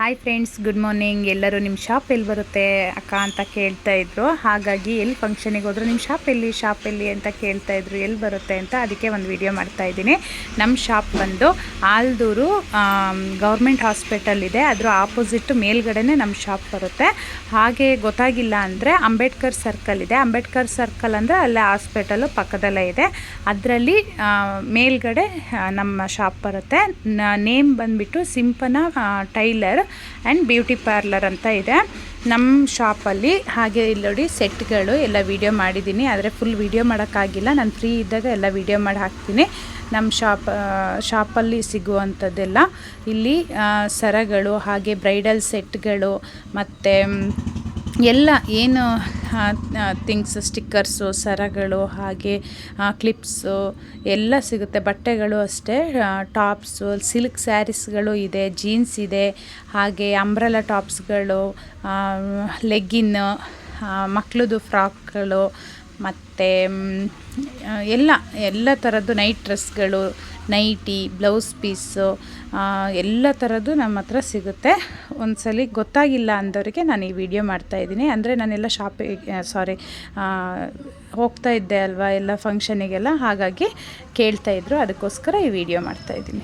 Hi friends, good morning. ಎಲ್ಲರೂ ನಿಮ್ಮ shop ಎಲ್ಲಿ ಬರುತ್ತೆ ಅಕ್ಕ ಅಂತ ಕೇಳ್ತಾ ಇದ್ರು. ಹಾಗಾಗಿ ಎಲ್ಲಿ ಫಂಕ್ಷನಿಗೆ ಹೋದ್ರು ನಿಮ್ಮ ಶಾಪ್ ಎಲ್ಲಿ ಅಂತ ಕೇಳ್ತಾ ಇದ್ರು, ಎಲ್ಲಿ ಬರುತ್ತೆ ಅಂತ. ಅದಕ್ಕೆ ಒಂದು ವಿಡಿಯೋ ಮಾಡ್ತಾ ಇದ್ದೀನಿ. ನಮ್ಮ ಶಾಪ್ ಬಂದು ಆಲ್ದೂರು ಗೌರ್ಮೆಂಟ್ ಹಾಸ್ಪಿಟಲ್ ಇದೆ, ಅದರ ಆಪೋಸಿಟ್ ಮೇಲ್ಗಡೆನೇ ನಮ್ಮ ಶಾಪ್ ಬರುತ್ತೆ. ಹಾಗೆ ಗೊತ್ತಾಗಿಲ್ಲ ಅಂದರೆ ಅಂಬೇಡ್ಕರ್ ಸರ್ಕಲ್ ಇದೆ. ಅಂಬೇಡ್ಕರ್ ಸರ್ಕಲ್ ಅಂದರೆ ಅಲ್ಲೇ ಹಾಸ್ಪಿಟಲು ಪಕ್ಕದಲ್ಲೇ ಇದೆ. ಅದರಲ್ಲಿ ಮೇಲ್ಗಡೆ ನಮ್ಮ ಶಾಪ್ ಬರುತ್ತೆ. ನೇಮ್ ಬಂದುಬಿಟ್ಟು ಸಿಂಪನ ಟೈಲರ್ ಆ್ಯಂಡ್ ಬ್ಯೂಟಿ ಪಾರ್ಲರ್ ಅಂತ ಇದೆ ನಮ್ಮ ಶಾಪಲ್ಲಿ. ಹಾಗೆ ಇಲ್ಲಿ ನೋಡಿ ಸೆಟ್ಗಳು ಎಲ್ಲ ವೀಡಿಯೋ ಮಾಡಿದ್ದೀನಿ, ಆದರೆ ಫುಲ್ ವೀಡಿಯೋ ಮಾಡೋಕ್ಕಾಗಿಲ್ಲ. ನಾನು ಫ್ರೀ ಇದ್ದಾಗ ಎಲ್ಲ ವೀಡಿಯೋ ಮಾಡಿ ಹಾಕ್ತೀನಿ. ನಮ್ಮ ಶಾಪಲ್ಲಿ ಸಿಗುವಂಥದ್ದೆಲ್ಲ ಇಲ್ಲಿ ಸರಗಳು, ಹಾಗೆ ಬ್ರೈಡಲ್ ಸೆಟ್ಗಳು, ಮತ್ತು ಎಲ್ಲ ಏನು ಥಿಂಗ್ಸ್, ಸ್ಟಿಕ್ಕರ್ಸು, ಸರಗಳು, ಹಾಗೆ ಕ್ಲಿಪ್ಸು ಎಲ್ಲ ಸಿಗುತ್ತೆ. ಬಟ್ಟೆಗಳು ಅಷ್ಟೇ, ಟಾಪ್ಸು, ಸಿಲ್ಕ್ ಸ್ಯಾರೀಸ್ಗಳು ಇದೆ, ಜೀನ್ಸ್ ಇದೆ, ಹಾಗೆ ಅಂಬ್ರೆಲಾ ಟಾಪ್ಸ್ಗಳು, ಲೆಗ್ಗಿನ್, ಮಕ್ಕಳದು ಫ್ರಾಕ್ಗಳು, ಮತ್ತು ಎಲ್ಲ ಥರದ್ದು ನೈಟ್ ಡ್ರೆಸ್ಗಳು, ನೈಟಿ, ಬ್ಲೌಸ್ ಪೀಸು, ಎಲ್ಲ ಥರದ್ದು ನಮ್ಮ ಹತ್ರ ಸಿಗುತ್ತೆ. ಒಂದ್ಸಲಿ ಗೊತ್ತಾಗಿಲ್ಲ ಅಂದವರಿಗೆ ನಾನು ಈ ವಿಡಿಯೋ ಮಾಡ್ತಾಯಿದ್ದೀನಿ. ಅಂದರೆ ನಾನೆಲ್ಲ ಹೋಗ್ತಾ ಇದ್ದೆ ಅಲ್ವಾ ಎಲ್ಲ ಫಂಕ್ಷನಿಗೆಲ್ಲ, ಹಾಗಾಗಿ ಕೇಳ್ತಾಯಿದ್ರು, ಅದಕ್ಕೋಸ್ಕರ ಈ ವಿಡಿಯೋ ಮಾಡ್ತಾಯಿದ್ದೀನಿ.